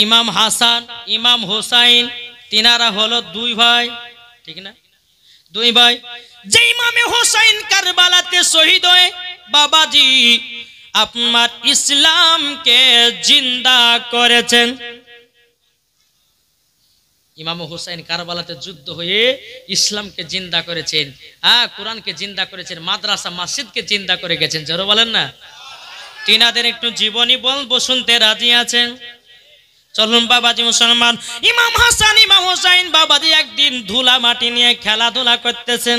ইমাম হাসান ইমাম হুসাইন তিনারা হলো দুই ভাই, ঠিক না? দুই ভাই। যে ইমামে হুসাইন কারবালাতে শহীদ হয়ে বাবাজি আপনার ইসলামকে জিন্দা করেছেন। ইমাম হুসাইন কারবালাতে যুদ্ধ হয়ে ইসলামকে জিন্দা করেছেন, কোরআনকে জিন্দা করেছেন, মাদ্রাসা মসজিদকে জিন্দা করে গেছেন। জোরে বলেন না। তিনাদের একটু জীবনী বলবো, শুনতে রাজি আছেন? চলুন বাবাজি মুসলমান। ইমাম হাসান ইমাম হুসাইন বাবাজি একদিন ধুলা মাটি নিয়ে খেলাধুলা করতেছেন,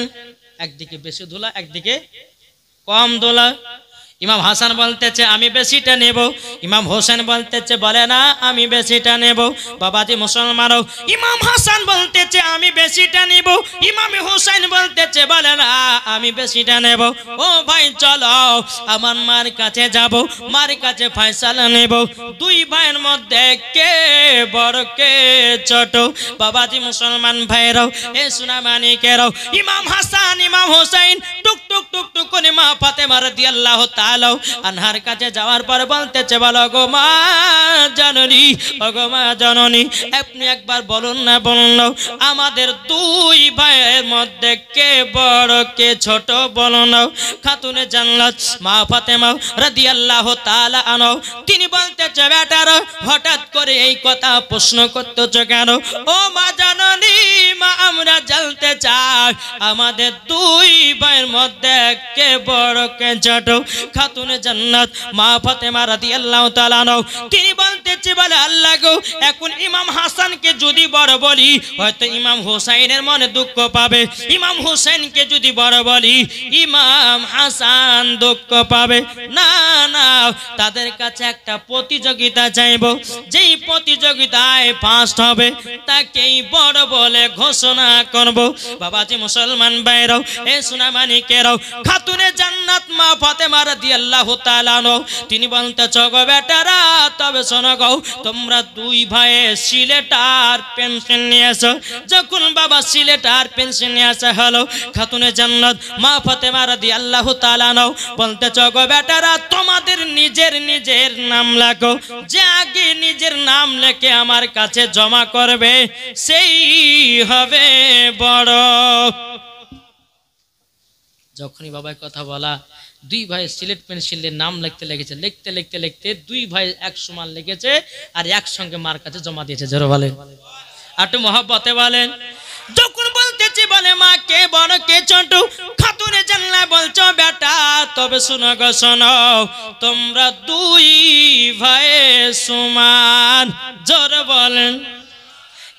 একদিকে বেশি ধুলা একদিকে কম ধুলা। ইমাম হাসান বলতেছে আমি বেশিটা নেব, ইমাম হোসেন বলতেছে বলে না আমি বেশিটা নেব। বাবাজি মুসলমান, ইমাম হাসান বলতেছে আমি বেশিটা নেব, ইমাম হোসেন বলতেছে বলে না আমি বেশিটা নেব। ও ভাই চলো আমার মার কাছে যাব, মার কাছে ফয়সালা নেব, দুই ভাইয়ের মধ্যে কে বড় কে ছোট। বাবাজি মুসলমান ভাইরাও এ সোনা মানিকেরাও, ইমাম হাসান ইমাম হোসেন টুক টুক টুক টুক করে মা ফাতেমা রাদিয়াল্লাহু তাআলা আনহার কাছে যাওয়ার পর বলতেছে বলো গো মা জননী, ওগো মা জননী আপনি একবার বলুন না, বলুন না আমাদের দুই ভাইয়ের মধ্যে কে বড় কে ছোট বলুন না। খাতুনে জান্নাত মা ফাতেমা রাদিয়াল্লাহু তাআলা আনহা তিনি বলতেছে বেটারা হঠাৎ করে এই কথা প্রশ্ন করতেছো কেন? ও মা জননী, মা আমরা জানতে চাই আমাদের দুই ভাইয়ের মধ্যে কে বড় কে ছোট। খাতুনে জান্নাত মা ফাতেমা রাদিয়াল্লাহু তাআলা আনহা তিনি বলতেছে বলে আল্লাহ গো এখন ইমাম হাসানকে যদি বড় বলি হয়তো ইমাম হোসেনের মনে দুঃখ পাবে, ইমাম হোসেনকে যদি বড় বলি ইমাম হাসান দুঃখ পাবে। না না, তাদের কাছে একটা প্রতিযোগিতা চাইব, যেই প্রতিযোগিতায় ফার্স্ট হবে তাকেই বড় বলে ঘোষণা করব। বাবাজি মুসলমান ভাইরাও এ সোনা মানিকেরাও, খাতুনে জান্নাত মা ফাতেমা রাদিয়াল্লাহু তাআলা আনহা তিনি বলতেছে গো বেটারা তবে শোনো গো তোমরা দুই ভাইয়ে সিলেটার পেন্সিল নিয়ে এসো। যখন বাবা সিলেটার পেন্সিল নিয়ে আসা হলো, খাতুনে জান্নাত মা ফাতেমা রাদিয়াল্লাহু তাআলা আনহা বলতেছে গো বেটারা তোমাদের নিজের নিজের নাম লেখো, যে আগে নিজের নাম লেখে আমার কাছে জমা করবে সেই হবে বড়। যখনই বাবার কথা বলা দুই ভাই সিলেট পেন্সিলের নাম লিখতে লেগেছে, লিখতে লিখতে লিখতে দুই ভাই এক সমান লেগেছে আর একসঙ্গে মার কাছে জমা দিয়েছে। জোরে বলেন, একটু মহব্বতে বলেন। যখন বলতেছি বলে মা কে বড় কে ছোট, খাতুনে জান্নাত বলছো বেটা তবে শোনো গো শোনো তোমরা দুই ভাই সমান। জোরে বলেন।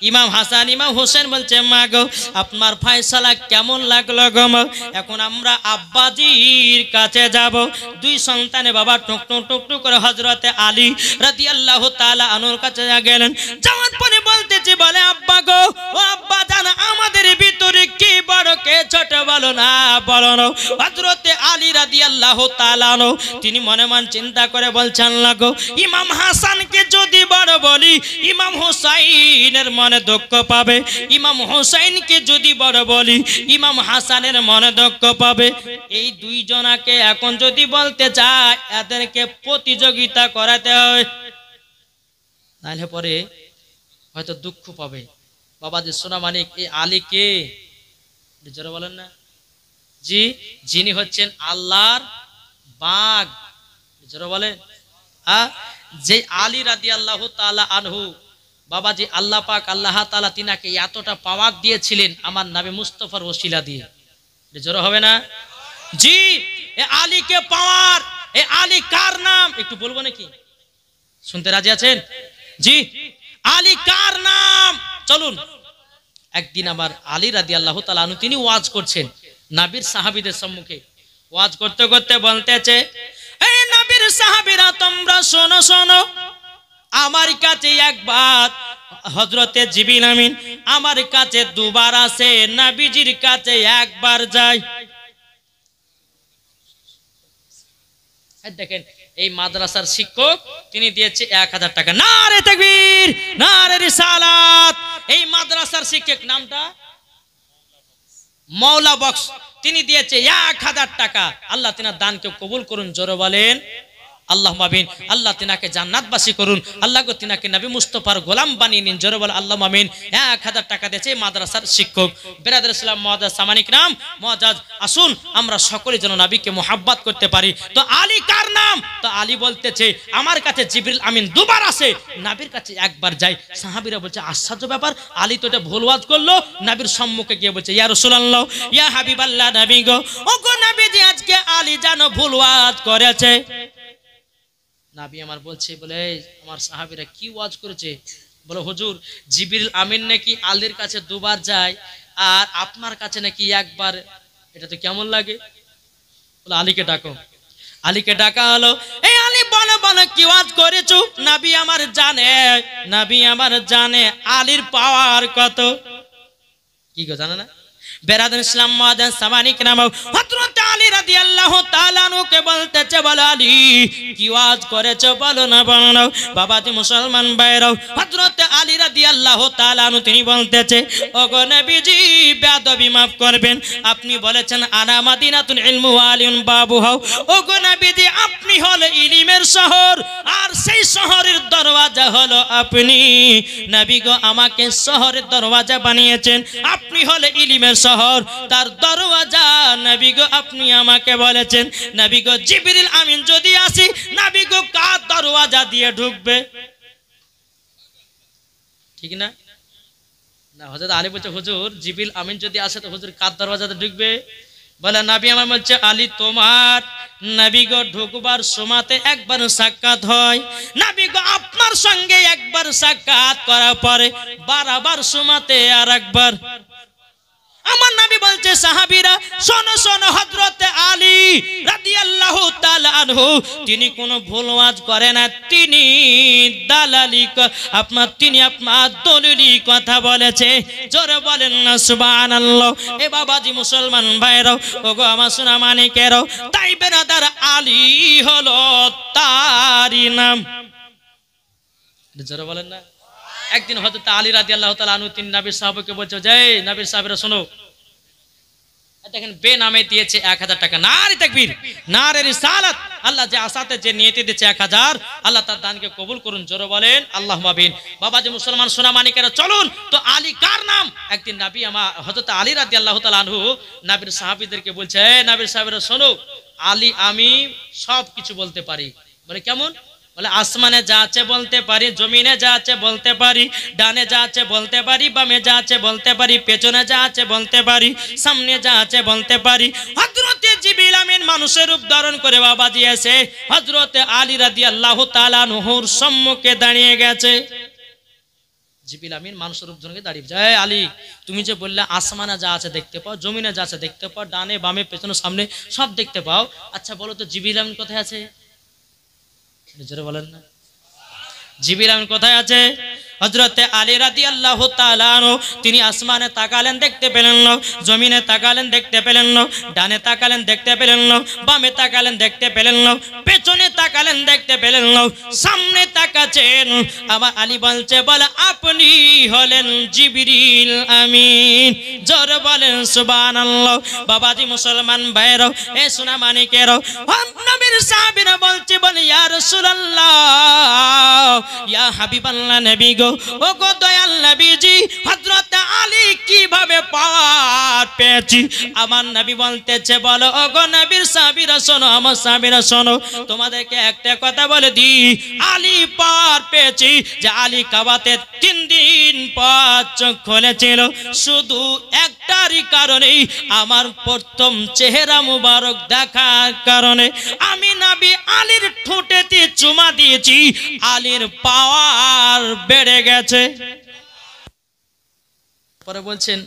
ইমাম হাসান ইমাম হোসেন বলছে মা গো আপনার ফয়সালা কেমন লাগলো গো মা? এখন আমরা আব্বাজির কাছে যাব। দুই সন্তানে বাবা টুক টুক টুক টুক করে হযরতে আলী রাদিয়াল্লাহু তাআলা আনহুর কাছে গেলেন। যাওয়ার পরে বলতেছে বলে আব্বা গো ও আব্বা জান আমাদের ভিতরে কে বড় কে ছোট বলো না, বলো না। হযরতে আলী রাদিয়াল্লাহু তাআলা আনহু তিনি মনে মনে চিন্তা করে বলছেন লাগো ইমাম হাসানকে যদি বড় বলি ইমাম হোসাইনের মনে দুঃখ পাবে, ইমাম হোসেনকে যদি বড় বলি ইমাম হাসানের মনে দুঃখ পাবে। এই দুইজনাকে এখন যদি বলতে চায় এদেরকে প্রতিযোগিতা করাতে হয়, নাহলে পরে হয়তো দুঃখ পাবে। বাবাজি সোনা মানিক এই আলী কে জোরে বলেন না জি, যিনি হচ্ছেন আল্লাহর বাগ। জোরে বলেন। যে আলী রাদিয়াল্লাহু তাআলা আনহু বাবাজি আল্লাহ পাক আল্লাহ তাআলা তিনাকে এতটা পাওয়ার দিয়েছিলেন আমার নবী মুস্তাফার ওসিলা দিয়ে। জোরে হবে না জি? এ আলীকে পাওয়ার, এ আলী কার নাম একটু বলবো নাকি? শুনতে রাজি আছেন জি? আলী কার নাম? চলুন। একদিন আমার আলী রাদিয়াল্লাহু তাআলা আনহু তিনি ওয়াজ করছেন নবীর সাহাবীদের সম্মুখে। ওয়াজ করতে করতে বলতেছে এই নবীর সাহাবীরা তোমরা শোনো শোনো, আমার কাছে একবার হযরতে জিবরিল আমিন আমার কাছে দুবার আসে, নবীজির কাছে একবার যায়। দেখেন এই মাদ্রাসার শিক্ষক তিনি দিয়েছে 1000 টাকা। নারে তাকবীর, নারে রিসালাত। এই মাদ্রাসার শিক্ষক নামটা মাওলা বক্স, তিনি দিয়েছে 1000 টাকা। আল্লাহ তিনার দানকে কবুল করুন। জোরে বলেন আল্লাহ মামিন। আল্লাহ তিনাকে জান্নাতবাসী করুন। আল্লাহ গো তিনাকে নবী মুস্তফার গোলাম বানিয়ে নিন। জোরে বল আল্লাহ মামিন। 1000 টাকা দিয়েছে মাদ্রাসার শিক্ষক। বেরাদর ইসলাম মুআজ্জাজ সামানিক নাম মুআজ্জাজ, আসুন আমরা সকলে যেন নবীকে মোহাব্বত করতে পারি। তো আলী কার নাম? তো আলী বলতেছে আমার কাছে জিবরিল আমিন দুবার আসে, নবীর কাছে একবার যায়। সাহাবীরা বলছে আশ্চর্য ব্যাপার, আলী তো এটা ভুল ওয়াজ করলো। নবীর সম্মুখে গিয়ে বলছে ইয়া রাসূলুল্লাহ, ইয়া হাবিবাল্লাহ, নবী গো, ও গো নবীজি, আজকে আলী জানো ভুল ওয়াজ করেছে। নবী আমার বলছে, বলে আমার সাহাবীরা কি ওয়াজ করেছে? বলে হুজুর, জিবরিল আমিন নাকি আলীর কাছে দুবার যায় আর আপনার কাছে নাকি একবার, এটা তো কেমন লাগে? বলে আলীকে ডাকো। আলীকে ডাকা হলো। এই আলী বলো বলো কি ওয়াজ করেছো? নবী আমার জানে, নবী আমার জানে আলীর পাওয়ার কত। কি গো জানে না? বেরাদর ইসলাম মুআজ্জাজ সামানিক নাম হযরত আলী রাদিয়াল্লাহু তাআলা আনহু কে বলতেছে, বলো আলী কি ওয়াজ করেছো, বলো না বলো না। বাবাজি মুসলমান ভাইরা, হযরত আলী রাদিয়াল্লাহু তাআলা আনহু তিনি বলতেছে, ওগো নবীজি বেয়াদবি maaf করবেন, আপনি বলেছেন আনা মাদিনাতুল ইলম ওয়া আলিউন বাবুহা। ওগো নবীজি আপনি হলো ইলমের শহর আর সেই শহরের দরওয়াজা হলো আপনি। নবী গো আমাকে শহরের দরওয়াজা বানিয়েছেন, আপনি হলো ইলমের শহর, তার দরওয়াজা। নবী গো আপনি আমাকে বলেছেন, নবী গো জিবরিল আমিন যদি আসি, নবী গো কার দরওয়াজা দিয়ে ঢুকবে? ঠিক না? না, হযরত আলী বলছে হুজুর জিবরিল আমিন যদি আসে তো হুজুর কার দরওয়াজাতে ঢুকবে? বলে নবী আমার বলছে আলী তোমার নবী গো ঢুকবার সময়তে একবার সাক্ষাৎ হয়, নবী গো আপনার সঙ্গে একবার সাক্ষাৎ করার পরে বারবার সময়তে আর একবার। আমার নবী বলছে সাহাবীরা শোনো শোনো, হযরত আলী রাদিয়াল্লাহু তাআলা আনহু তিনি কোনো ভুল ওয়াজ করে না, তিনি দালালি তিনি আপনার দলিলি কথা বলেছে। জোরে বলেন না সুবহানাল্লাহ। এ বাবাজি মুসলমান ভাইরাও, ওগো আমার সোনা মানিকেরাও, তাই বেরাদার আলী হলো তারই নাম। জোরে বলেন না। একদিন হযরত আলী রাদিয়াল্লাহু তাআলা আনহু তিনি নবীর সাহাবাকে বলছে, যে নবীর সাহাবীরা শোনো, দেখেন বেনামে দিয়েছে 1000 টাকা। নারে তাকবীর, নারে রিসালাত। আল্লাহ যে আসাতে যে নিয়তে দিয়েছে 1000, আল্লাহ তার দানকে কবুল করুন। জোরে বলেন আল্লাহুম্মা আমিন। বাবাজি মুসলমান সোনা মানিকেরা, চলুন তো আলী কার নাম? একদিন নবী আমার হযরত আলী রাদিয়াল্লাহু তাআলা আনহু নবীর সাহাবীদেরকে বলছে, নবীর সাহাবীরা শোনো, আলী আমি সব কিছু বলতে পারি। বলে কেমন? বলে আসমানে যা আছে বলতে পারি, জমিনে যা আছে বলতে পারি, ডানে যা আছে বলতে পারি, বামে যা আছে বলতে পারি, পেছনে যা আছে বলতে পারি, সামনে যা আছে বলতে পারি। হযরত জিবরিল আমিন মানুষের রূপ ধারণ করে বাবাজি এসে হযরত আলী রাদিয়াল্লাহু তাআলা আনহুর সম্মুখে দাঁড়িয়ে গেছে। জিবরিল আমিন মানুষের রূপ ধারণ করে দাঁড়িয়ে যায়, আলী তুমি যে বললে আসমানে যা আছে দেখতে পাও, জমিনে যা আছে দেখতে পাও, ডানে বামে পেছনে সামনে সব দেখতে পাও, আচ্ছা বলো তো জিবরিল আমিন কোথায় আছে? জোরে বলেন না। জিবরিল আমিন কোথায় আছে? হযরত আলী রাদিয়াল্লাহু তাআলা আনহু তিনি আসমানে তাকালেন, দেখতে পেলেন না, জমিনে তাকালেন, দেখতে পেলেন না, ডানে তাকালেন, দেখতে পেলেন না, বামে তাকালেন, দেখতে পেলেন না, পেছনে তাকালেন, দেখতে পেলেন না, সামনে তাকাচ্ছেন। আমার আলী বলছে, বলে আপনি হলেন জিবরিল আমিন। জোরে বলেন সুবহানাল্লাহ। বাবাজি মুসলমান ভাইরা, এ সোনা মানিকেরা, নবীর সাহাবীরা বলছে, বলে ইয়া রাসূলুল্লাহ, ইয়া হাবিবাল্লাহ, নবী গো, ও গো দয়াল নবীজি, হযরত আলী কিভাবে পাওয়ার পেয়েছি? আমার নবী বলতেছে, বলো ও গো নবীর সাহাবীরা শোনো, আমার সাহাবীরা শোনো, তোমাদেরকে একটা কথা বলে দি, আলী পাওয়ার পেয়েছি যে আলী কাবাতে 3 দিন পর চোখ খুলেছিল, শুধু একটারই কারণে, আমার প্রথম চেহারা মুবারক দেখার কারণে। আমি নবী আলীর ঠোঁটেতে চুমা দিয়েছি, আলীর পাওয়ার বেড়ে গেছে। পরে বলছেন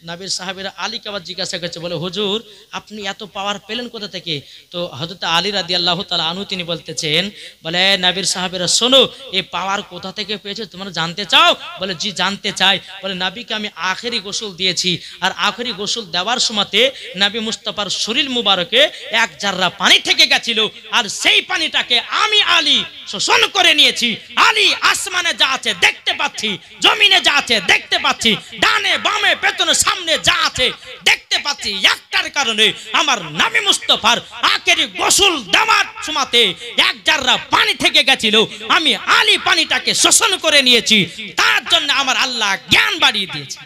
নবীর সাহাবীরা আলীকে আবার জিজ্ঞাসা করছে, বলে হুজুর আপনি এত পাওয়ার পেলেন কোথা থেকে? তো হযরত আলী রাদিয়াল্লাহু তাআলা আনহু তিনি বলতেছেন, বলে নবীর সাহাবীরা শোনো, এই পাওয়ার কোথা থেকে পেয়েছে তোমরা জানতে চাও? বলে জি জানতে চাই। বলে নবীকে আমি আখেরি গোসল দিয়েছি, আর আখেরি গোসল দেওয়ার সময়তে নবী মুস্তাফার শরীর মুবারকে 1 জাররা পানি থেকে গেছিল, আর সেই পানিটাকে আমি আলী শোষণ করে নিয়েছি। আলী আসমানে যা আছে দেখতে পাচ্ছি, জমিনে যা আছে দেখতে পাচ্ছি, ডানে বামে পেছনে সামনে যা আছে দেখতে পাচ্ছি। একটার কারণে আমার নবী মুস্তাফার আখেরি গোসল দেওয়ার সময়তে এক জাররা পানি থেকে গেছিল, আমি আলী পানিটাকে শোষণ করে নিয়েছি, তার জন্য আমার আল্লাহ জ্ঞান বাড়িয়ে দিয়েছে।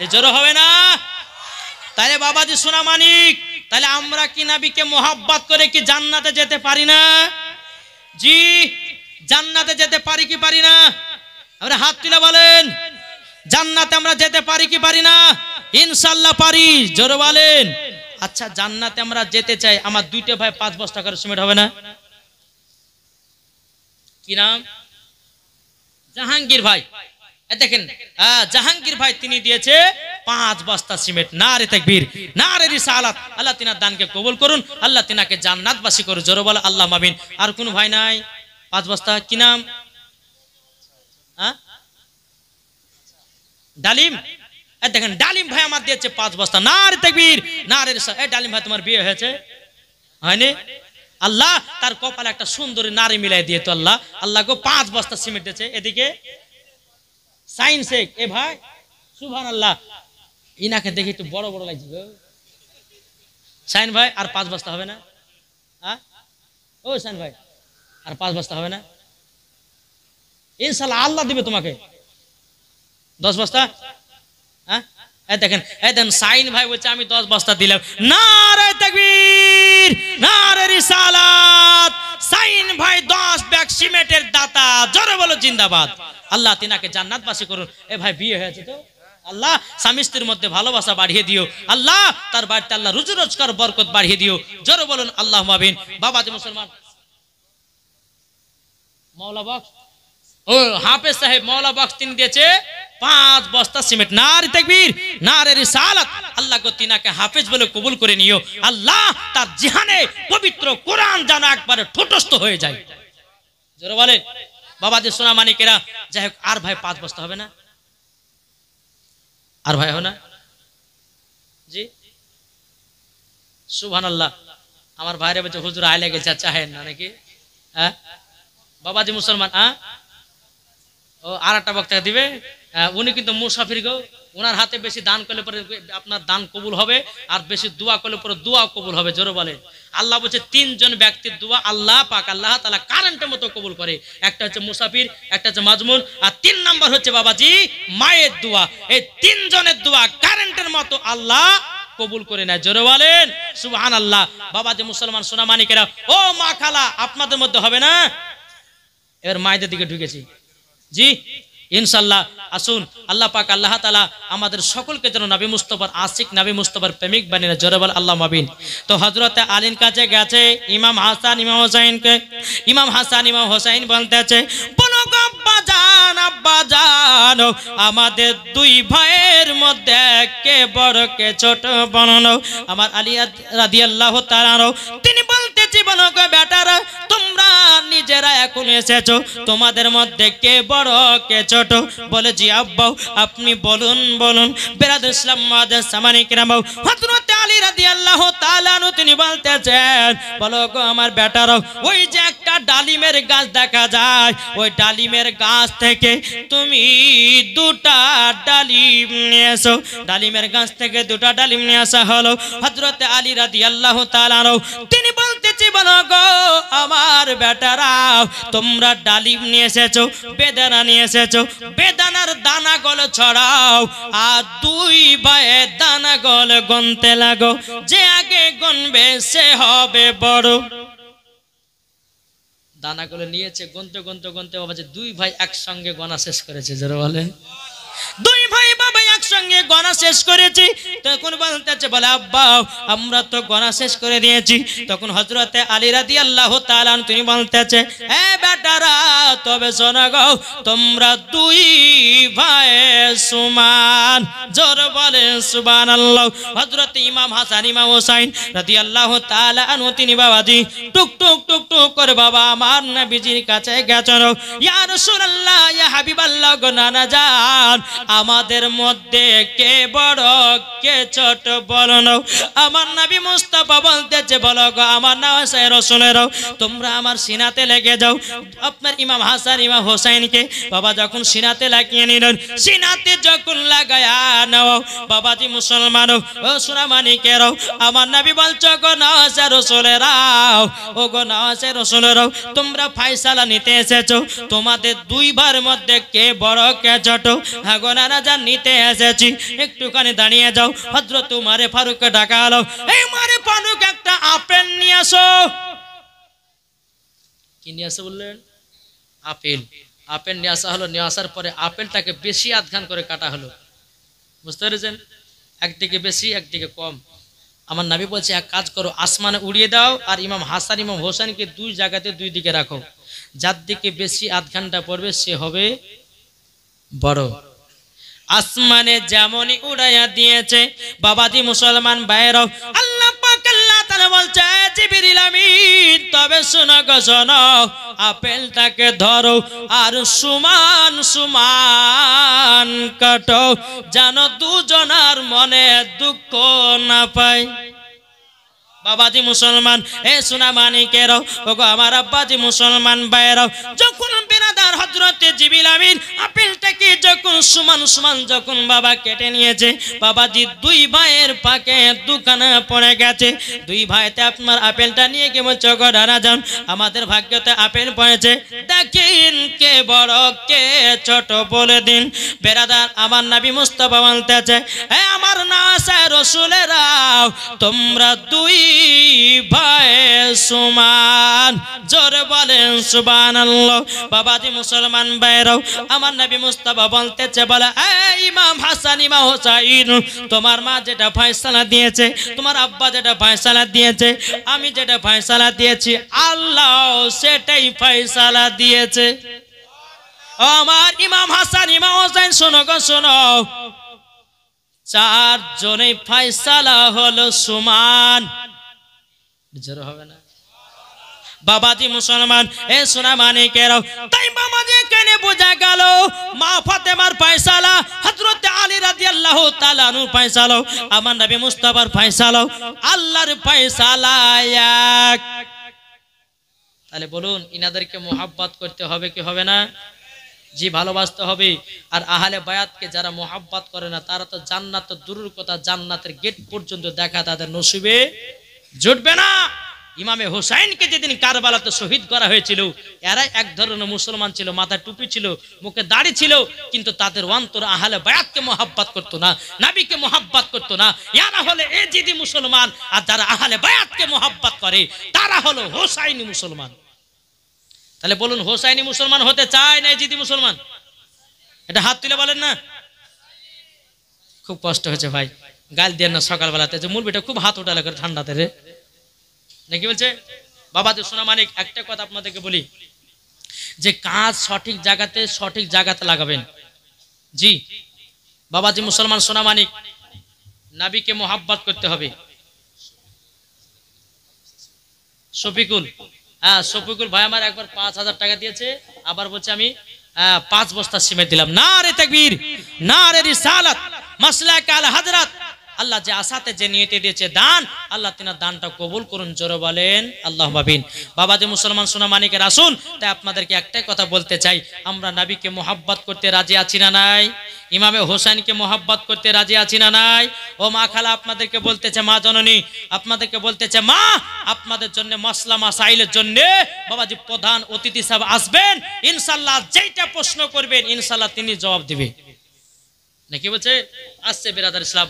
এই জোরে হবে না? তাহলে বাবাজি সোনা মানিক, তাহলে আমরা কি নবীকে মোহাব্বত করে কি জান্নাতে যেতে পারি না? জি, জান্নাতে যেতে পারি কি পারি না? আমরা হাত তুলে বলেন, জান্নাতে আমরা যেতে পারি কি পারি না? ইনশাআল্লাহ পারি, জোরে বলেন। আচ্ছা, জান্নাতে আমরা যেতে চাই, আমার দুইটা ভাই 5 বস্তা করে সিমেন্ট হবে না? কি নাম? জাহাঙ্গীর ভাই। দেখেন, জাহাঙ্গীর ভাই তিনি দিয়েছে 5 বস্তা সিমেন্ট। নারে তাকবীর, নারে রিসালাত। আল্লাহ তিনার দানকে কবুল করুন, আল্লাহ তিনাকে জান্নাতবাসী করুন, জোরে বলে আল্লাহুম্মা আমিন। আর কোন ভাই নাই 5 বস্তা? কি নাম? ডালিম। দেখেন, ডালিম ভাই আমার দিয়েছে 5 বস্তা। নারে তাকবীর, নারে রিসালাত। ডালিম ভাই, তোমার বিয়ে হয়েছে হয়নি? আল্লাহ তার কপালে একটা সুন্দরী নারী মিলাই দিয়ে তো আল্লাহ, আল্লাহ গো 5 বস্তা সিমেন্ট দিয়েছে। এদিকে সাইন শেখ, এ ভাই সুবহানাল্লাহ, ইনাকে দেখে একটু বড় বড় লাগছে গো। সাইন ভাই, আর 5 বস্তা হবে না? ও সাইন ভাই, আর 5 বস্তা হবে না? ইনশাআল্লাহ আল্লাহ দিবে তোমাকে 10 বস্তা। দেখেন, সাইন ভাই বলছে আমি 10 বস্তা দিলাম। নারে তাকবীর, নারে রিসালাত। সাইন ভাই 10 ব্যাগ সিমেন্টের দাতা, জোরে বলো জিন্দাবাদ। আল্লাহ তিনাকে জান্নাতবাসী করুন। এ ভাই বিয়ে হয়েছে তো, আল্লাহ স্বামী স্ত্রীর মধ্যে ভালোবাসা বাড়িয়ে দিও, আল্লাহ তার বাড়িতে আল্লাহ রুজি রোজগার বরকত বাড়িয়ে দিও, জোরে বলুন আল্লাহুম্মা আমিন। বাবাজি মুসলমান, মাওলা বক্স, ও হাফেজ সাহেব মাওলা বক্স তিনি দিয়েছে 5 বস্তা সিমেন্ট। নারে তাকবীর, নারে রিসালাত। আল্লাহ গো তিনাকে হাফেজ বলে কবুল করে নিও, আল্লাহ তার জিহানে পবিত্র কোরআন যেন একবারে ঠোঁটস্থ হয়ে যায়, জোরে বলেন। বাবাজি সোনা মানিকেরা, যাই হোক, আর ভাই 5 বস্তা হবে না? আর ভাই হবে না? জি সুবহানাল্লাহ। আমার ভাইরে বলছে হুজুর আইলে গেছে, চাহেন না নাকি? বাবাজি মুসলমান, ও আর একটা বক্তা দিবে, উনি কিন্তু মুসাফির গো, ওনার হাতে বেশি দান করলে পরে আপনার দান কবুল হবে, আর বেশি দোয়া করলে পরে দোয়া কবুল হবে, জোরে বলে। আল্লাহ বলছে 3 জন ব্যক্তির দোয়া আল্লাহ পাক আল্লাহ তাআলা কারেন্টের মতো কবুল করে। একটা হচ্ছে মুসাফির, একটা হচ্ছে মাজমুন, আর 3 নাম্বার হচ্ছে বাবাজি মায়ের দোয়া। এই 3 জনের দোয়া কারেন্টের মতো আল্লাহ কবুল করে নেয়, জোরে বলেন সুবহানাল্লাহ। বাবাজি মুসলমান সোনা মানিকেরা, ও মা খালা, আপনাদের মধ্যে হবে না? এর মায়েদের দিকে ঢুকেছি। জি ইনশাআল্লাহ আসুন, আল্লাহ পাক আল্লাহ তাআলা আমাদের সকলকে যেন নবী মুস্তাফার আশিক, নবী মুস্তাফার প্রেমিক বানিয়ে, জোরে বল আল্লাহুম্মা আমিন। তো হযরতে আলীর কাছে গেছে ইমাম হাসান ইমাম হোসেনকে, ইমাম হাসান ইমাম হোসেন বলতেছে, বলো গো আব্বা জান, আব্বা জান, আমাদের 2 ভাইয়ের মধ্যে কে বড় কে ছোট বলো। আমার আলী রাদিয়াল্লাহু তাআলা তিনি বলতেছি, বলো গো বেটারা, তোমরা নিজেরা এখন এসেছো, তোমাদের মধ্যে কে বড় কে ছোট? বলে জি আব্বা, আপনি বলুন বলুন। বেরাদর ইসলাম মুআজ্জাজ সামানি কিরাম, হযরত আলী রাদিয়াল্লাহু তাআলা তিনি বলতেছেন, বলো গো আমার বেটারা, ওই যে একটা ডালিমের গাছ দেখা যায়, ওই ডালিমের গাছ থেকে তুমি 2টা ডালিম নিয়ে এসো। ডালিমের গাছ থেকে 2টা ডালিম নিয়ে আসা হলো। হযরত আলী রাদিয়াল্লাহু তাআলা তিনি বলতেছি, বলো গো আমার বেটারা, তোমরা ডালিম নিয়ে এসেছো, বেদানা নিয়ে এসেছো, বেদানার দানা গল ছড়াও, আর 2 ভাইয়ের দানা গল গুনতে লাগো, যে আগে গুনবে সে হবে বড়। দানাগুলো নিয়েছে, গুনতে গুনতে গুনতে বাবা যে 2 ভাই একসঙ্গে গোনা শেষ করেছে, যারা বলেন 2 ভাই বাবা একসঙ্গে গোনা শেষ করেছি। তখন বলতেছে, বলে আব্বা আমরা তো গোনা শেষ করে দিয়েছি। তখন হযরতে আলী রাদিয়াল্লাহু তাআলা তিনি বলতেছে, এ বেটারা, তবে শোনো গো, তোমরা 2 ভাই সমান, জোরে বলেন সুবহানাল্লাহ। হযরতে ইমাম হাসান ইমাম হোসেন রাদিয়াল্লাহু তাআলা আনহু তিনি বাবাজি টুক টুক টুক টুক করে বাবা আমার নবীজির কাছে গেছেন, ইয়া রাসূলুল্লাহ, ইয়া হাবিবাল্লাহ গো নানা জান, আমাদের মধ্যে মধ্যে কে বড় কে ছোট বলো না। আমার নবী মুস্তাফা বলতেছে বলো গো আমার নওয়াসে রাসূলেরাও তোমরা আমার সিনাতে লেগে যাও। আপনার ইমাম হাসান ইমাম হোসেনকে বাবা যখন সিনাতে লাগিয়ে নিলেন, সিনাতে যখন লাগায়া নাও বাবাজি মুসলমান ও সোনামানিকেরাও আমার নবী বলছো গো নওয়াসে রাসূলেরাও ও গো নওয়াসে রাসূলেরাও তোমরা ফয়সালা নিতে এসেছো, তোমাদের দুইবার মধ্যে কে বড় কে ছোট হ্যাঁ গো নানা জান নিতে এসেছি। একটুখানি দাঁড়িয়ে যাও। হযরত উমারে ফারুককে ডাকালো, এই উমারে ফারুক একটা আপেল নিয়ে আসো। কি নিয়ে আসো বললেন? আপেল। আপেল নিয়ে আসা হলো। নিয়ে আসার পরে আপেলটাকে বেশি আধখান করে কাটা হলো। বুঝতে পেরেছেন? একদিকে বেশি একদিকে কম। আমার নবী বলছে এক কাজ করো, আসমানে উড়িয়ে দাও আর ইমাম হাসান ইমাম হোসেনকে দুই জায়গাতে দুই দিকে রাখো, যার দিকে বেশি আধখানটা পড়বে সে হবে বড়। আসমানে যেমনই উড়াইয়া দিয়েছে বাবাজি মুসলমান ভাইরাও আল্লাহ পাক আল্লাহ তাআলা বলছে জিবরিল আমিন তবে শোনো গো শোনো, আপেলটাকে ধরো আর সমান সমান কাটো যেন দুজনার মনে দুঃখ না পায়। বাবাজি মুসলমান এ সোনামানিকেরাও ওগো আমার আব্বাজি মুসলমান ভাইরাও যখন বিরাদার হযরতে জিবরিল আমিন আপেলটাকে যখন সমান সমান যখন বাবা কেটে নিয়েছে, বাবাজি দুই ভাইয়ের পাকে দুখানা পড়ে গেছে। দুই ভাইতে আপনার আপেলটা নিয়ে কে বলছে গো দাদা যান আমাদের ভাগ্যতে আপেল পড়েছে, দেখেন কে বড় কে ছোট বলে দিন। বিরাদার আমার নবী মুস্তাফা বলতেছে এ আমার নওয়াসে রাসূলেরাও তোমরা দুই ভাই সমান, জোরে বলেন সুবহানাল্লাহ। বাবাজি মুসলমান ভাইরাও আমার নবী মুস্তাফা বলতেছে বলে এই ইমাম হাসান ইমাম হোসেন তোমার মা যেটা ফয়সালা দিয়েছে, তোমার আব্বা যেটা ফয়সালা দিয়েছে, আমি যেটা ফয়সালা দিয়েছি আল্লাহ সেটাই ফয়সালা দিয়েছে। আমার ইমাম হাসান ইমাম হোসেন শোনো গো শোনো, চার জনে ফয়সালা হলো সমান। জোর হবে না বাবাজি মুসলমান এ সোনামানিকেরাও। তাই বাবাজি কেনে বোঝা গেল মা ফাতেমার ফয়সালা, হযরত আলী রাদিয়াল্লাহু তাআলা আনহু ফয়সালা, আমার নবী মুস্তাফার ফয়সালা, আল্লাহর ফয়সালা এক। তাহলে বলুন ইনাদেরকে মোহাব্বত করতে হবে কি হবে না? জি ভালোবাসতে হবে। আর আহলে বায়াতকে যারা মোহাব্বত করে না তারা তো জান্নাত তো দূরের কথা জান্নাতের গেট পর্যন্ত দেখা তাদের নসিবে জুটবে না। ইমামে হোসেনকে যেদিন কারবালাতে শহীদ করা হয়েছিল এরা এক ধরনের মুসলমান ছিল, মাথায় টুপি ছিল, মুখে দাড়ি ছিল, কিন্তু তাদের অন্তর আহলে বায়াতকে মোহাব্বত করতো না, নবীকে মোহাব্বত করতো না। এরা হলে এজিদি মুসলমান, আর যারা আহলে বায়াতকে মোহাব্বত করে তারা হলো হোসাইনি মুসলমান। তাহলে বলুন হোসাইনি মুসলমান হতে চায় না এজিদি মুসলমান? এটা হাত তুলে বলেন না। খুব কষ্ট হয়েছে ভাই, গাল দিয়ে না সকালবেলাতে যে মুরবিটা খুব হাত উঠালে করে ঠান্ডাতে রে নাকি বলছে। বাবাজি সোনামানিক একটা কথা আপনাদেরকে বলি যে কাজ সঠিক জায়গাতে লাগাবেন। জি বাবাজি মুসলমান সোনামানিক নবীকে মোহাব্বত করতে হবে। শফিকুল শফিকুল ভাই আমার একবার 5,000 টাকা দিয়েছে, আবার বলছে আমি 5 বস্তা সিমেন্ট দিলাম। নারে তাকবীর, নারে রিসালাত, মাসলাক আল হযরত। আল্লাহ যে আসাতে যে নিয়তে দিয়েছে দান, আল্লাহ তিনার দানটা কবুল করুন, জোরে বলেন আল্লাহুম্মা আমিন। বাবাজি মুসলমান সোনামানিকের আসুন, তাই আপনাদেরকে একটাই কথা বলতে চাই, আমরা নবীকে মোহাব্বত করতে রাজি আছি না নাই? ইমামে হোসেনকে মোহাব্বত করতে রাজি আছি না নাই? ও মা খালা আপনাদেরকে বলতেছে, মা জননী আপনাদেরকে বলতেছে, মা আপনাদের জন্য মাসলা মাসাইলের জন্য বাবাজি প্রধান অতিথি সাহেব আসবেন, ইনশাআল্লাহ যেটা প্রশ্ন করবেন ইনশাআল্লাহ তিনি জবাব দিবে নাকি বলছে। আসছে বিরাদার ইসলাম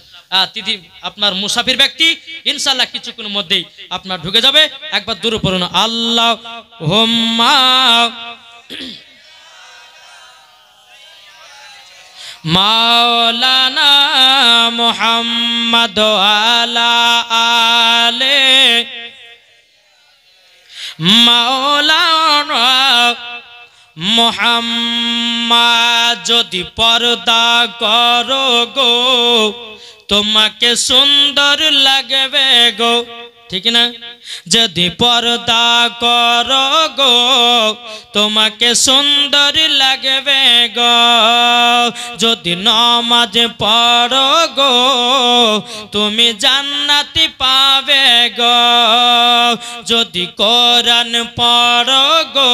তিথি আপনার মুসাফির ব্যক্তি, ইনশাআল্লাহ কিছুক্ষণের মধ্যেই আপনার ঢুকে যাবে। একবার দূরে পড়ুন আল্লাহুম্মা মাওলানা মুহাম্মদ আলা আলে মাওলানা মুহাম্মদ। যদি পর্দা করো গো তোমাকে সুন্দর লাগবে গো, ঠিক না? যদি পর্দা করো গো তোমাকে সুন্দর লাগবে গো। যদি নামাজ পড়ো গো তুমি জান্নাতি পাবে গো, যদি কোরআন পড়ো গো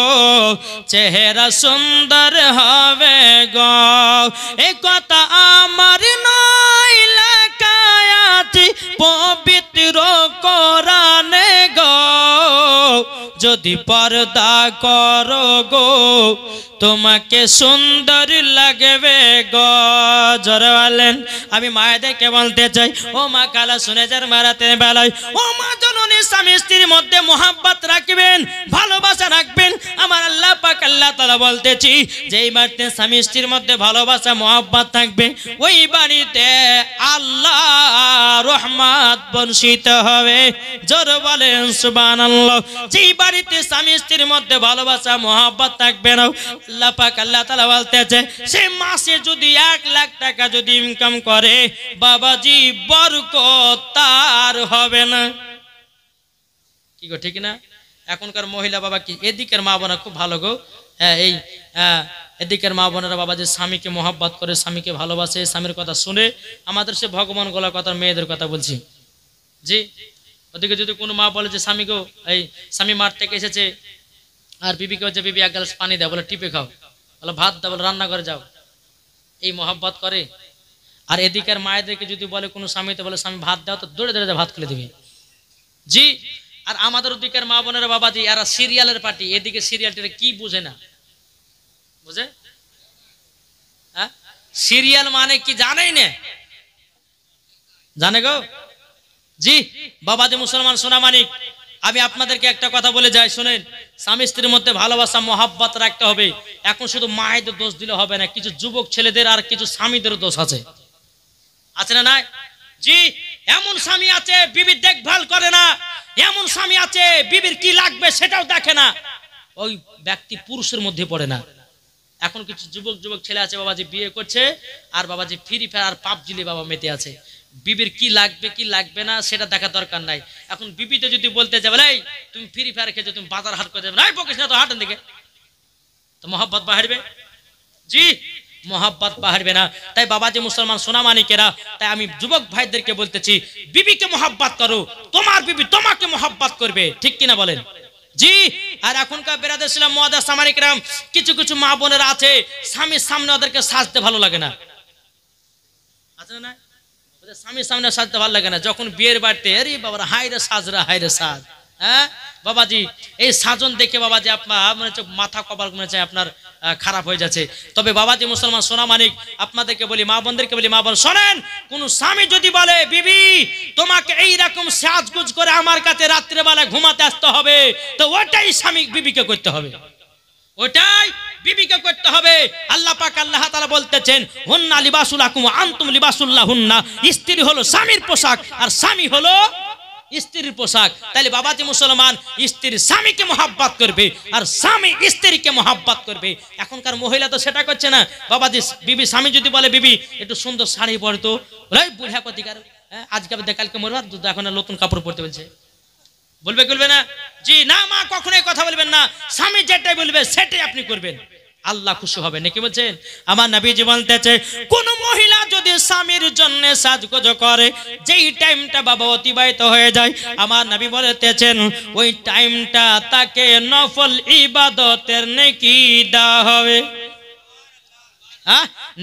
চেহারা সুন্দর হবে গো। এ কথা আমার নয় লেখায় আছে পবিত্র কোরআনে গো, যদি পর্দা করো গো তোমাকে সুন্দর লাগবে গো। জোরে বলেন। আমি মায়েদেরকে বলতে চাই, ও মা কালা শুনে যার মারাতে বেলায়, ও মা জননী স্বামী স্ত্রীর মধ্যে মোহাব্বত রাখবেন, ভালোবাসা রাখবেন। আমার আল্লাহ পাক আল্লাহ তাআলা বলতেছি, যেই বাড়িতে স্বামী স্ত্রীর মধ্যে ভালোবাসা মোহাব্বত থাকবে ওই বাড়িতে আল্লাহ রহমত বর্ষিত হবে। জোরে বলেন সুবহানাল্লাহ। যেই বাড়িতে স্বামী স্ত্রীর মধ্যে ভালোবাসা মোহাব্বত থাকবে না, আল্লাহ পাক আল্লাহ তাআলা বলতেছে, সে মাসে যদি 1 লাখ টাকা যদি ইনকাম করে বাবাজি বরকত তার হবে না। কি গো ঠিক না? এখনকার মহিলা বাবা কি, এদিকের মা বোনা খুব ভালো গো। হ্যাঁ, এই এদিকের মা বোনেরা বাবা যে স্বামীকে মোহাব্বত করে, স্বামীকে ভালোবাসে, স্বামীর কথা শুনে, আমাদের সে ভগবান গলার কথা, মেয়েদের কথা বলছি জি। ওদিকে যদি কোনো মা বলে যে স্বামীকেও, এই স্বামী মাঠ থেকে এসেছে আর বিবিকে হচ্ছে, বিবি 1 গ্লাস পানি দাও, বলে টিপে খাও, বলে ভাত দাও, বলে রান্না করে যাও, এই মোহাব্বত করে। আর এদিকের মায়েদেরকে যদি বলে কোনো স্বামীতে, বলে স্বামী ভাত দাও, তো দৌড়ে দৌড়ে ভাত খুলে দিবে জি। আর আমাদের ওদিকের মা বোনেরা বাবাজি এরা সিরিয়ালের পার্টি, এদিকে সিরিয়ালটা কি বুঝে না, বুঝে? হ্যাঁ, সিরিয়াল মানে কি জানেই না, জানে গো জি। বাবাজি মুসলমান সোনা মানিক, আমি আপনাদেরকে একটা কথা বলে যাই শুনেন, স্বামী স্ত্রীর মধ্যে ভালোবাসা মোহাব্বত রাখতে হবে। এখন শুধু মায়েদের দোষ দিলে হবে না, কিছু যুবক ছেলেদের আর কিছু স্বামীদের দোষ আছে, আছে না নাই জি। এমন স্বামী আছে বিবির দেখভাল করে না, এমন স্বামী আছে বিবির কি লাগবে সেটাও দেখে না, ওই ব্যক্তি পুরুষের মধ্যে পড়ে না। এখন কিছু যুবক ছেলে আছে বাবাজি বিয়ে করছে আর বাবাজি ফ্রি ফায়ার আর পাবজিলে বাবা মেতে আছে, বিবির কি লাগবে কি লাগবে না সেটা দেখা দরকার নাই। এখন বিবিতে যদি বলতে যাবে এই তুমি ফ্রি ফায়ার খেয়েছো, তুমি বাজার হাট করে যাবে, নাই বকিস না তো, হাটের দিকে, তো মহব্বত বাড়বে জি, মহব্বত বাড়বে না। তাই বাবাজি মুসলমান সোনা মানিকেরা, তাই আমি যুবক ভাইদেরকে বলতেছি, বিবিকে মহব্বত করো, তোমার বিবি তোমাকে মহব্বত করবে, ঠিক কিনা বলেন জি। আর এখনকার বেরাদের ছিলাম মুআদ্দাস সামানিকরাম, কিছু কিছু মা বোনেরা আছে স্বামীর সামনে ওদেরকে সাজতে ভালো লাগে না, আছে না? স্বামীর সামনে সাজতে ভালো লাগে না, যখন বিয়ের বাড়িতে আরে বাবা হাইরে সাজরা, হাইরে সাজ। হ্যাঁ বাবাজি, এই সাজন দেখে বাবাজি আপনার মনে হচ্ছে মাথা কপাল মনে হচ্ছে আপনার খারাপ হয়ে যাচ্ছে। তবে বাবাজি মুসলমান সোনা মানিক, আপনাদেরকে বলি, মা বোনদেরকে বলি, মা বোন শোনেন, কোন স্বামী যদি বলে বিবি তোমাকে এইরকম সাজগুজ করে আমার কাছে রাত্রেবেলা ঘুমাতে আসতে হবে, তো ওটাই স্বামী বিবিকে করতে হবে, ওটাই বিবিকে করতে হবে। আল্লাহ পাক আল্লাহ তাআলা বলতেছেন, হুন্না লিবাসুল লাকুম ওয়া আনতুম লিবাসুল লাহুন্না, স্ত্রী হলো স্বামীর পোশাক আর স্বামী হলো স্ত্রীর পোশাক। তাহলে বাবাজি মুসলমান, স্ত্রী স্বামীকে মহব্বত করবে আর স্বামী স্ত্রীকে মহব্বত করবে। এখনকার মহিলা তো সেটা করছে না বাবাজি। বিবি স্বামী যদি বলে বিবি একটু সুন্দর শাড়ি পরতো, ওই বুড়া কতিকার, আজকে কালকে মরবার, এখন নতুন কাপড় পরতে বলছে, বলবে করবে না জি না? মা কখনোই কথা বলবেন না, স্বামী যেটাই বলবে সেটাই আপনি করবেন, আল্লাহ খুশি হবে নাকি বলছেন? আমার নবীজি বলতেছে, কোন মহিলা যদি স্বামীর জন্য সাজগোজ করে, যেই টাইমটা বাবা অতিবাহিত হয়ে যায়, আমার নবী বলতেছেন ওই টাইমটা তাকে নফল ইবাদতের নেকি দেওয়া হবে,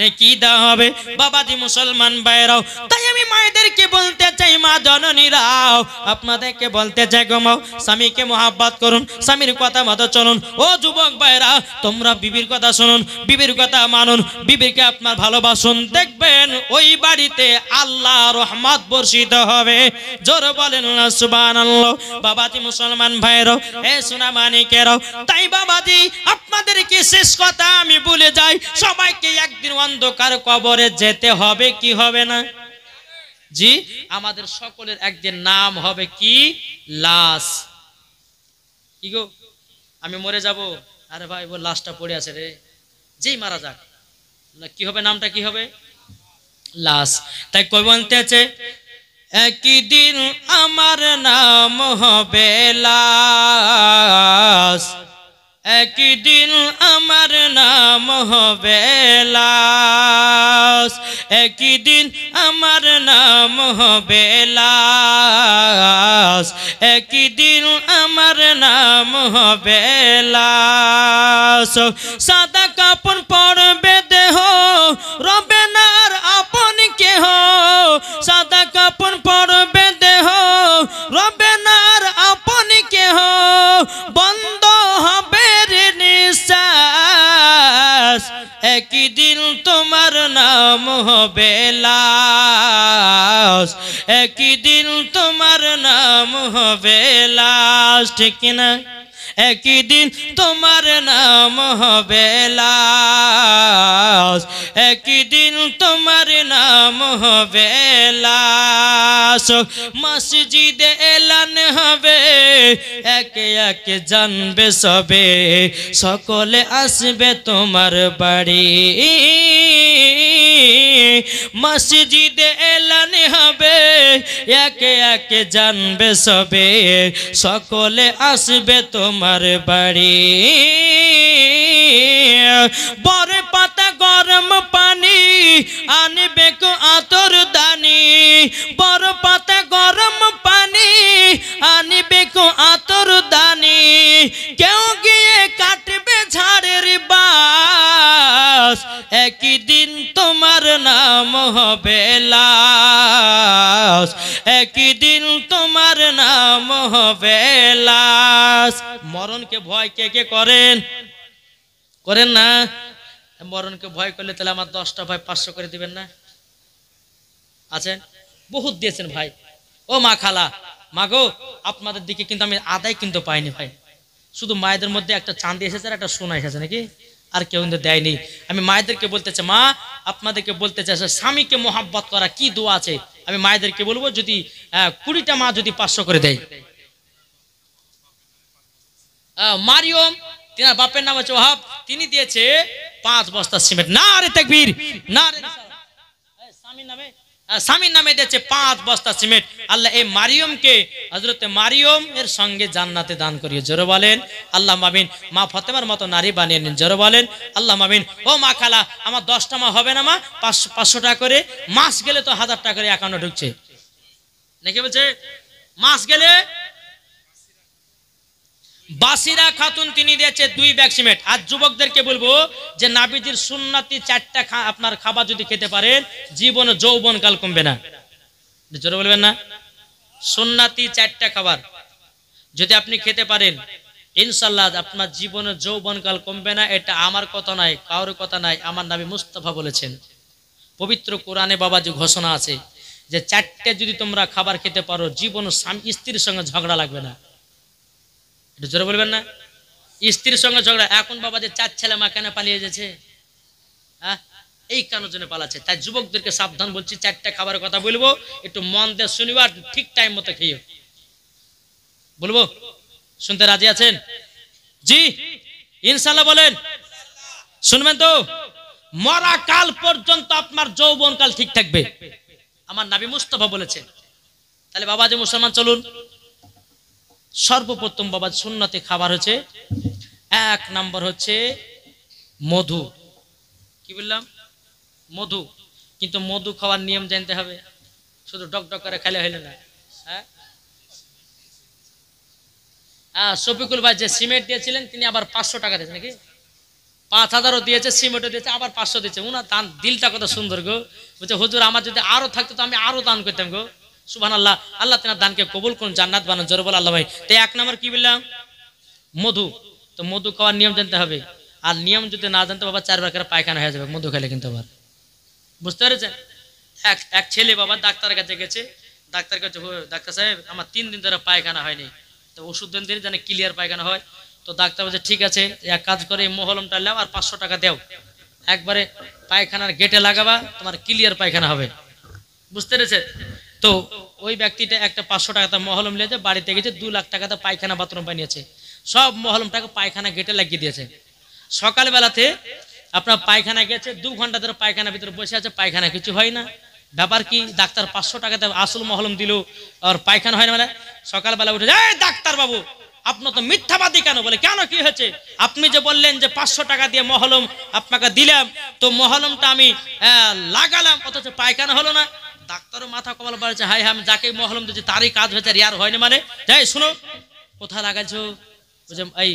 নেকি দেওয়া হবে। বাবাজি মুসলমান ভাইরাও, তাই আমি মায়েদেরকে বলতে চাই, মা জননীরাও আপনাদেরকে বলতে চাই গো মা, স্বামীকে মহব্বত করুন, স্বামীর কথা মতো চলুন। ও যুবক ভাইরা, তোমরা বিবির কথা শুনুন, বিবির কথা মানুন, বিবিকে আপনার ভালোবাসুন, দেখবেন ওই বাড়িতে আল্লাহ রহমত বর্ষিত হবে। জোর বলেন না সুবহানাল্লাহ। বাবাজি মুসলমান ভাইরাও, এ সোনা মানিকেরাও, তাই বাবাজি আপনাদেরকে শেষ কথা আমি বলে যাই, সবাইকে একদিন অন্ধকার কবরে যেতে হবে কি হবে না জি? আমাদের সকলের একদিন নাম হবে কি? লাশ। কি গো, আমি মরে যাব, আরে ভাই ও লাশটা পড়ে আছে রে, যেই মারা যাক কি হবে, নামটা কি হবে? লাশ। তাই কই বলতেছে, একদিন আমার নাম হবে লাশ, একদিন আমার নাম হবে লাশ। একই দিন আমার নাম হবে লাশ, একই দিন আমার নাম হবে লাশ। সাদা কাপড় পরবে দেহ, রবে না আর আপন কেহ। সাদা কাপড় পরবে দেহ, রবে না আর আপন কেহ। বন্ধ হবে রে নিঃশ্বাস, একই দিন তোমার নাম হবে লাশ, একই দিন তোমার নাম হবে লাশ। ঠিক কিনা? একই দিন তোমার নাম হবে লাশ, একই দিন তোমার নাম হবে লাশ। মসজিদে এলান হবে, একে একে জানবে সবে, সকলে আসবে তোমার বাড়ি। মসজিদে এলান হবে, একে একে জানবে সবে, সকলে আসবে তোমার বাড়ি। বরে পাতা গরম পানি আনবে কো আতর দানি, বড় পাতা গরম পানি আনবে কো আতর দানি। কেউ গিয়ে কাটবে ঝাড়ের বাস, একই দিন তোমার নাম হবে লাশ, একই দিন তোমার নাম হবে লাশ। মরণকে ভয় কে কে করেন? করেন না? মরণকে ভয় করলে তাহলে আমার 10টা ভাই 500 করে দিবেন না? আছেন? বহুত দিয়েছেন ভাই। ও মা খালা, মা গো, আপনাদের দিকে কিন্তু আমি আদায় কিন্তু পাইনি ভাই। শুধু মায়েদের মধ্যে একটা চাঁদি এসেছে আর একটা সোনা এসেছে, নাকি? আর কেউ কিন্তু দেয়নি। আমি মায়েদেরকে বলতে চাই, মা আপনাদেরকে বলতে চাই, স্বামীকে মোহাব্বত করা কি দোয়া আছে আমি মায়েদেরকে বলবো, যদি 20টা মা যদি 500 করে দেয়। মারিয়ম, তিনার বাপের নাম হচ্ছে ওহাব, তিনি দিয়েছে 5 বস্তা সিমেন্ট। না রে তাকবীর, না রে, স্বামীর নামে দিয়েছে 5 বস্তা সিমেন্ট। আল্লাহ এই মারিয়মকে, হযরতে মারিয়ম এর সঙ্গে জান্নাতে দান করিয়ে। জোরে বলেন আল্লাহ আমিন। মা ফাতেমার মতো নারী বানিয়ে নিন। জোরে বলেন আল্লাহ আমিন। ও মা খালা, আমার 10টা মা হবে না মা? 500 টাকা করে, মাস গেলে তো 1000 টাকা করে অ্যাকাউন্টে ঢুকছে, নাকি বলছে? মাস গেলে বাসিরা খাতুন তিনি দিয়েছে 2 ব্যাগ সিমেন্ট। আর যুবকদেরকে বলবো যে নাবিজির সুন্নতি 4টা আপনার খাবার যদি খেতে পারেন, জীবনে যৌবন কাল কমবে না। জোরে বলবেন না? সুন্নতি 4টা খাবার যদি আপনি খেতে পারেন, ইনশাআল্লাহ আপনার জীবনে যৌবন কাল কমবে না। এটা আমার কথা নয়, কারোর কথা নয়, আমার নবী মুস্তাফা বলেছেন। পবিত্র কোরআনে বাবা যে ঘোষণা আছে যে 4টে যদি তোমরা খাবার খেতে পারো, জীবন স্বামী স্ত্রীর সঙ্গে ঝগড়া লাগবে না। জোরে বলবেন না? স্ত্রীর সঙ্গে ঝগড়া। এখন বাবা যে 4 ছেলে মা কেন পালিয়ে যাচ্ছে? হ্যাঁ, এই কারণের জন্য পালাচ্ছে। তাই যুবকদেরকে সাবধান বলছি, 4টা খাবারের কথা বলবো, একটু মন দিয়ে শুনিবার, ঠিক টাইম মতো খেয়ে বলবো। শুনতে রাজি আছেন? জি ইনশাআল্লাহ বলেন। শুনবেন তো? মরা কাল পর্যন্ত আপনার যৌবন কাল ঠিক থাকবে, আমার নবী মুস্তাফা বলেছেন। তাহলে বাবা যে মুসলমান, চলুন সর্বপ্রথম বাবা সুন্নতে খাবার হচ্ছে 1 নম্বর হচ্ছে মধু। কি বললাম? মধু। কিন্তু মধু খাওয়ার নিয়ম জানতে হবে, শুধু ডক ডক করে খেলে হইল না। হ্যাঁ, শফিকুল ভাই যে সিমেন্ট দিয়েছিলেন তিনি আবার 500 টাকা দিয়েছেন, নাকি 5000ও দিয়েছে, সিমেন্টও দিয়েছে, আবার 500 দিয়েছে। উনার দান দিলটা কত সুন্দর গো। বলছে হুজুর আমার যদি আরো থাকতো তো আমি আরো দান করতাম গো। সুবহানাল্লাহ, আল্লাহ তাআলা দানকে কবুল করুন, জান্নাত বানান। জোরে বল আল্লাহ ভাই। তো 1 নম্বর কি বললাম? মধু। তো মধু খাওয়ার নিয়ম জানতে হবে। আর নিয়ম যদি না জানতে বাবা 4 বার করে পায়খানা হয়ে যাবে মধু খেলে কিন্তু। আবার বুঝতে পেরেছেন? এক ছেলে বাবা ডাক্তারের কাছে গেছে, ডাক্তার কাছে, ডাক্তার সাহেব আমার 3 দিন ধরে পায়খানা হয়নি, তো ওষুধ দেন দিন যেন ক্লিয়ার পায়খানা হয়। তো ডাক্তার বলছে ঠিক আছে, এক কাজ করে এই মহলমটা নাও আর 500 টাকা দাও, একবারে পায়খানার গেটে লাগাবা, তোমার ক্লিয়ার পায়খানা হবে। বুঝতে পেরেছে? তো ওই ব্যক্তিটা একটা 500 টাকাতে মহলম নিয়েছে, বাড়িতে গেছে 2 লাখ টাকাতে পায়খানা বাথরুম বানিয়েছে, সব মহলমটাকে পায়খানা গেটে লাগিয়ে দিয়েছে। সকালবেলাতে আপনার পায়খানা গেছে, 2 ঘন্টা ধরে পায়খানার ভিতরে বসে আছে, পায়খানা কিছু হয় না। ব্যাপার কি? ডাক্তার 500 টাকাতে আসল মহলম দিল আর পায়খানা হয় না। মানে সকালবেলা উঠে যায়, ডাক্তার বাবু আপনি তো মিথ্যাবাদী কেন? বলে কেন, কি হয়েছে? আপনি যে বললেন যে 500 টাকা দিয়ে মহলম আপনাকে দিলাম, তো মহলমটা আমি লাগালাম, অথচ পায়খানা হলো না। ডাক্তারও মাথা কপাল বাড়ছে, হাই আমি যাকে মহলম দিচ্ছি তারই কাজ হয়েছে, আর ইয়ার হয়নি মানে। যাই শুনো, কোথায় লাগাইছো? এই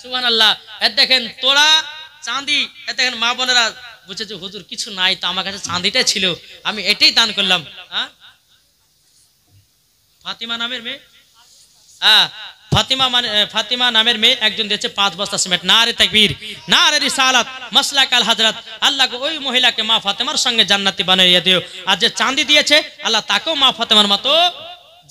সুবহানাল্লাহ। দেখেন তোরা চাঁদি, দেখেন মা বোনেরা বুঝছে যে হুজুর কিছু নাই, তো আমার কাছে চাঁদিটাই ছিল, আমি এটাই দান করলাম। ফাতিমা নামের মেয়ে, ফাতিমা নামের মেয়ে একজন দিয়েছে 5 বস্তা সিমেন্ট। নারে তাকবীর, নারে রিসালাত, মাসলাক আল হযরত। আল্লাহ ওই মহিলাকে মা ফাতেমার সঙ্গে জান্নাতি বানিয়ে দিও। আর যে চাঁদি দিয়েছে আল্লাহ তাকেও মা ফাতেমার মতো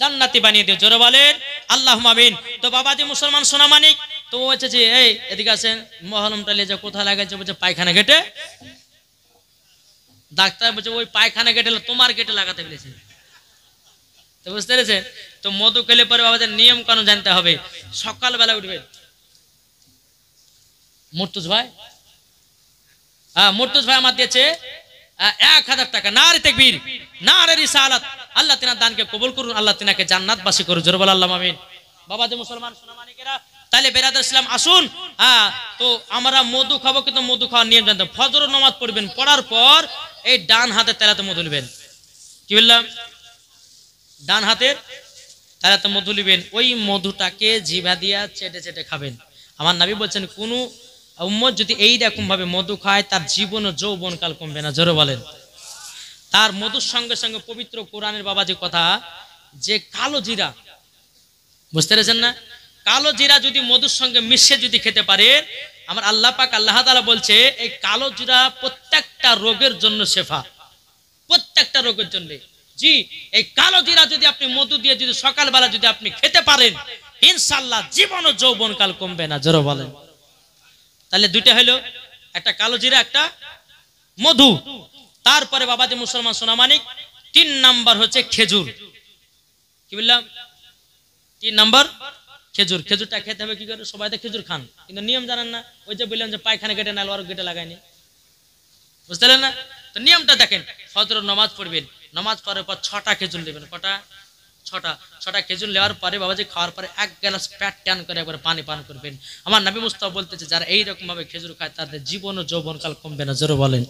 জান্নাতি বানিয়ে দিও। জোরে বলেন আল্লাহুম্মা আমিন। তো বাবাজি মুসলমান সোনামানিক, তো বলছে যে এই এদিকে আসেন, মহলমটা নিয়ে যাও। কোথায় লাগাইছে? বলছে পায়খানা গেটে। ডাক্তার বলছে ওই পায়খানা গেটে তোমার গেটে লাগাতে বলেছে। তো বুঝতে পেরেছেন? তো মধু খেলে পরে বাবাদের নিয়ম কানুন জানতে হবে। সকালবেলা উঠবেন, মুর্তুজ ভাই আমার দিয়েছে 1000 টাকা। নারে তাকবীর, নারে রিসালাত। আল্লাহ তিনার দানকে কবুল করুন, আল্লাহ তিনাকে জান্নাতবাসী করুন। জোরে বল আল্লাহুম্মা আমিন। বাবাজি মুসলমান সোনামানিকেরা, তাহলে বেরাদার ইসলাম আসুন, তো আমরা মধু খাবো, কিন্তু মধু খাওয়ার নিয়ম জানতে। ফজর নামাজ পড়বেন, পড়ার পর এই ডান হাতে তেলাতে মধু নেবেন। কি বললাম? ডান হাতের তেলাতে মধু নেবেন। ওই মধুটাকে জিভা দিয়া চেটে চেটে খাবেন। আমার নবী বলছেন কোন উম্মত যদি এই রকম ভাবে মধু খায় তার জীবন ও যৌবন কাল কমবে না। জোরে বলেন। তার মধুর সঙ্গে সঙ্গে পবিত্র কোরআনের বাবাজি কথা, যে কালো জিরা, বুঝতে পেরেছেন না? কালো জিরা যদি মধুর সঙ্গে মিশে যদি খেতে পারে, আমার আল্লাহ পাক আল্লাহ তাআলা বলছে এই কালো জিরা প্রত্যেকটা রোগের জন্য শেফা, প্রত্যেকটা রোগের জন্য। জি, এই কালো জিরা যদি আপনি মধু দিয়ে যদি সকালবেলা যদি আপনি খেতে পারেন, ইনশাআল্লাহ জীবন ও যৌবন কাল কমবে না। জোরে বলেন। তাহলে দুইটা হলো, একটা কালো জিরা, একটা মধু। তারপরে বাবাজি মুসলমান সোনামানিক, 3 নাম্বার হচ্ছে খেজুর। কি বললাম? 3 নাম্বার খেজুর। খেজুরটা খেতে হবে কি করে? সবাই তো খেজুর খান, কিন্তু নিয়ম জানেন না। ওই যে বললাম যে পায়খানা গেটে না, আর গেটে লাগায়নি, বুঝতে পারলেন না? তো নিয়মটা দেখেন, ফজর নামাজ পড়বেন, নামাজ পড়ার পর 6টা খেজুর নেবেন। কটা? 6টা খেজুর নেওয়ার পরে বাবাজি খাওয়ার পরে 1 গ্লাস পেট টান করে একবার পানি পান করবেন। আমার নবী মুস্তাফা বলতেছে যারা এইরকম ভাবে খেজুর খায় তাদের জীবন ও যৌবনকাল কমবে না। জোরে বলেন।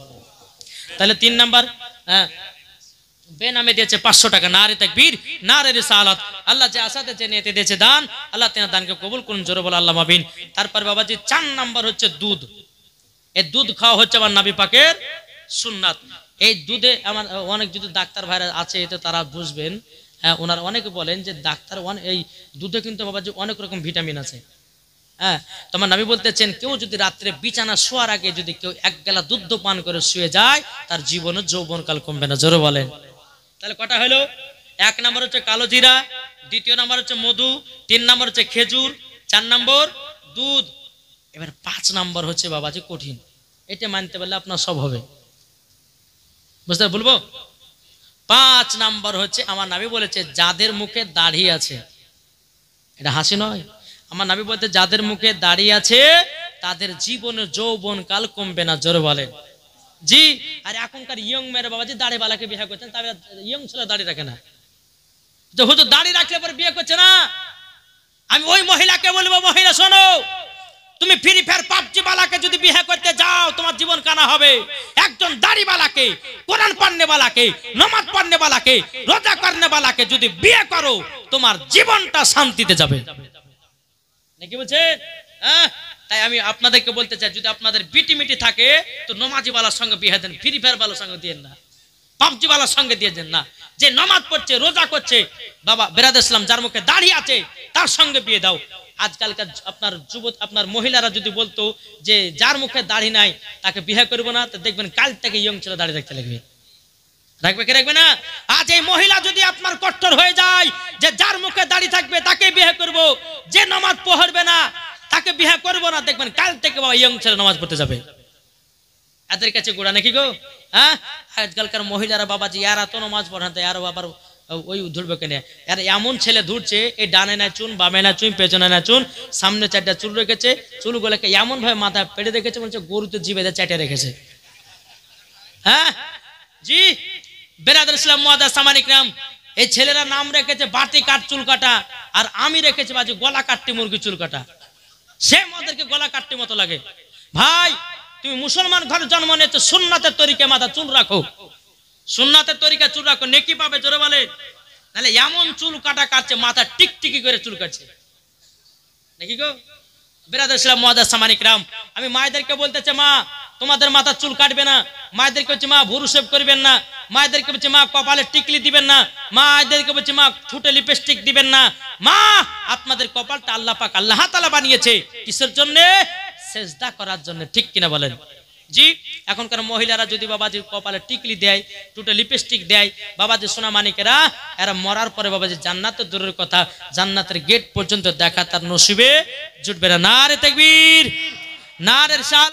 তাহলে 3 নাম্বার বেনামে দিয়েছে 500 টাকা। নারে তাকবীর, নারে রিসালাত। আল্লাহ যে আসাতে যে নিয়তে দিয়েছে দান, আল্লাহ তেনার দানকে কবুল করুন। জোরে বল আল্লাহুম্মা আমিন। তারপর বাবাজি 4 নাম্বার হচ্ছে দুধ। এই দুধ খাওয়া হচ্ছে আমার নবী পাকের সুন্নাত। এই দুধে আমার অনেক যদি ডাক্তার ভাইরা আছে এতে তারা বুঝবেন, ওনারা অনেকে বলেন যে ডাক্তার এই দুধে কিন্তু বাবাজি অনেক রকম ভিটামিন আছে। তোমার নবী বলতেছেন কেউ যদি রাত্রে বিছানা শোয়ার আগে যদি কেউ 1 গ্লাস দুধ পান করে শুয়ে যায়, তার জীবনে যৌবনকাল কমবে না। জোরে বলেন। তাহলে কটা হলো? 1 নাম্বার হচ্ছে কালো জিরা, 2 নাম্বার হচ্ছে মধু, 3 নাম্বার হচ্ছে খেজুর, 4 নাম্বার দুধ। এবার 5 নাম্বার হচ্ছে বাবাজি কঠিন। এটা মানতে পারলে আপনার সব হবে। বুঝতে বলবো? 5 নাম্বার হচ্ছে আমার নবী বলেছে যাদের মুখে দাড়ি আছে, এটা হাসি নয়, আমার নবী বলতে যাদের মুখে দাড়ি আছে তাদের জীবনে যৌবন কাল কমবে না। জোরে বলেন। জি। আর এখনকার ইয়ং মেয়েরা বাবাজি দাড়ি বালাকে বিয়ে করছেন, তবে ইয়ং ছেলে দাড়ি রাখে না। তো হুজুর দাড়ি রাখলে পরে বিয়ে করছে না। আমি ওই মহিলাকে বলবো, মহিলা শোনো, তুমি ফ্রি ফায়ার পাবজি বালাকে যদি বিয়ে করতে যাও তোমার জীবন কানা হবে। একজন দাড়ি বালাকে, কোরআন পড়নে বালাকে, নামাজ পড়নে বালাকে, রোজা করনে বালাকে যদি বিয়ে করো তোমার জীবনটা শান্তিতে যাবে। নাকি বলছেন? তাই আমি আপনাদেরকে বলতে চাই, যদি আপনাদের বিটিমিটি থাকে তো নমাজি বালার সঙ্গে বিয়ে দেন, ফ্রি ফায়ার বালার সঙ্গে দিয়েন না, পাবজি বালার সঙ্গে দিয়ে দেন না। যে নামাজ পড়ছে, রোজা করছে, বাবা বেরাদ ইসলাম যার মুখে দাড়ি আছে তার সঙ্গে বিয়ে দাও। আজকালকার আপনার আপনার মহিলারা যদি বলতো যে যার মুখে দাড়ি নাই তাকে বিয়ে করবো না, তো দেখবেন কাল থেকে ইয়ং ছেলে দাড়ি রাখতে লাগবে। রাখবে কি রাখবে না? আজ এই মহিলা যদি আপনার কট্টর হয়ে যায় যে যার মুখে দাড়ি থাকবে তাকে বিয়ে করব, যে নামাজ পড়বে না তাকে বিয়ে করব না, দেখবেন কাল থেকে বাবা ইয়ং ছেলে নামাজ পড়তে যাবে। এদের কাছে গোড়া নাকি গো? আজকালকার মহিলারা বাবাজি এরা তো নামাজ পড়াতে, আরো আবার ওই ধরবে কেন? আর এমন ছেলে ধরছে এই ডানে না চুন, বামে না চুন, পেছনে না চুন, সামনে 4টা চুল রেখেছে, চুলগুলোকে এমন ভাবে মাথায় পেড়ে রেখেছে মনে হচ্ছে গরুতে জিভে চেটে রেখেছে। জি বেরাদুল ইসলাম মুআদ্দাস সামানিকরাম, এই ছেলেরা নাম রেখেছে বাটি কাট চুল কাটা, আর আমি রেখেছি বাজি গলা কাটটি মুরগি চুল কাটা। সে ওদেরকে গলা কাটটি মতো লাগে। ভাই তুমি মুসলমান ঘরে জন্ম নিয়েছো, সুন্নাতের তরিকে মাথা চুল রাখো, সুন্নাতের তরিকা চুল রাখো, নেকি পাবে। জোরে বলে। তাহলে এমন চুল কাটা কাটছে মাথা টিকটিকি করে চুল কাটছে নাকি গো বেরাদার ইসলাম মুআজ্জাজ সামানিক রাম। আমি মায়েদেরকে বলতেছে মা তোমাদের মাথা চুল কাটবে না, মায়েদেরকে বলছি মা ভুরু শেভ করবেন না, মায়েদেরকে বলছি মা কপালে টিকলি দিবেন না, মায়েদেরকে বলছি মা ঠোঁটে লিপস্টিক দিবেন না। মা আপনাদের কপালটা আল্লাহ পাক আল্লাহ তাআলা বানিয়েছে কিসের জন্য? সেজদা করার জন্য, ঠিক কিনা বলেন? জি। এখনকার মহিলারা যদি বাবাজির কপালে টিকলি দেয়, ঠোঁটে লিপস্টিক দেয়, বাবাজি সোনা মানিকেরা এরা মরার পরে বাবাজি জান্নাতের দূরের কথা জান্নাতের গেট পর্যন্ত দেখা তার নসিবে জুটবে না। নারে তাকবীর, নারে ইরশাদ।